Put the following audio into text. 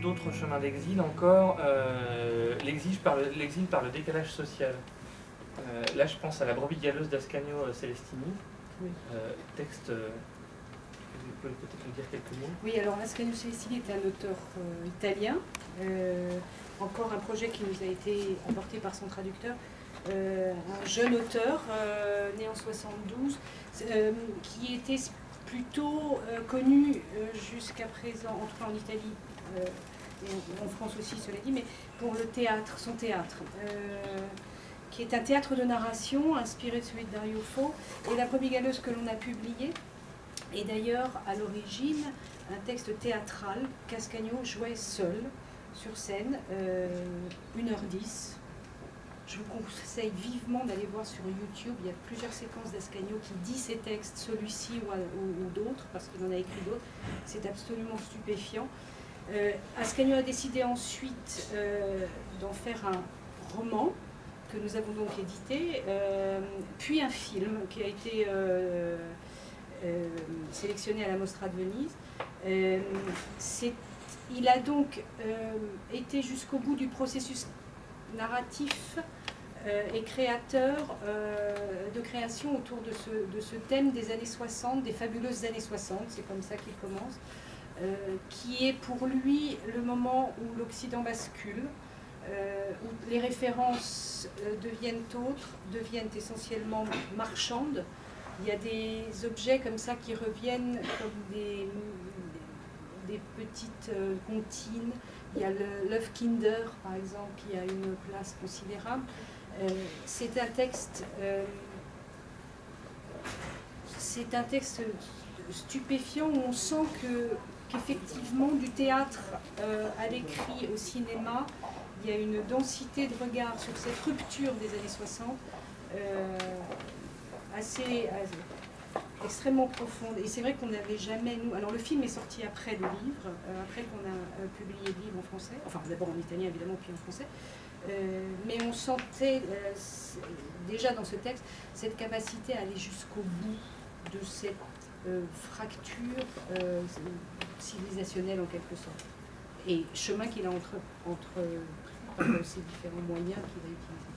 d'autres chemins d'exil encore, l'exil par le décalage social. Là, je pense à La brebis galeuse d'Ascanio Celestini, Oui. texte. Vous pouvez peut-être nous dire quelques mots. Oui, alors Ascanio Celestini est un auteur italien, encore un projet qui nous a été apporté par son traducteur, un jeune auteur né en 72, qui était plutôt connu jusqu'à présent, en tout cas en Italie, et en France aussi, cela dit, mais pour le théâtre, son théâtre, qui est un théâtre de narration inspiré de celui de Dario Fo, et La brebis galeuse que l'on a publiée. Et d'ailleurs, à l'origine, un texte théâtral qu'Ascanio jouait seul sur scène, 1h10. Je vous conseille vivement d'aller voir sur YouTube. Il y a plusieurs séquences d'Ascanio qui dit ses textes, celui-ci ou d'autres, parce qu'il en a écrit d'autres. C'est absolument stupéfiant. Ascanio a décidé ensuite d'en faire un roman que nous avons donc édité, puis un film qui a été sélectionné à la Mostra de Venise. Il a donc été jusqu'au bout du processus narratif et créateur de création autour de ce thème des années 60, des fabuleuses années 60, c'est comme ça qu'il commence, qui est pour lui le moment où l'Occident bascule, où les références deviennent autres, deviennent essentiellement marchandes. Il y a des objets comme ça qui reviennent comme des petites comptines. Il y a l'œuf Kinder, par exemple, qui a une place considérable. C'est un texte stupéfiant où on sent qu'effectivement, du théâtre à l'écrit, au cinéma, il y a une densité de regard sur cette rupture des années 60 extrêmement profonde. Et c'est vrai qu'on n'avait jamais, nous... Alors le film est sorti après le livre, après qu'on a publié le livre en français, enfin d'abord en italien évidemment, puis en français. Mais on sentait déjà dans ce texte cette capacité à aller jusqu'au bout de cette fracture civilisationnelle en quelque sorte. Et chemin qu'il a entre ces différents moyens qu'il a utilisés.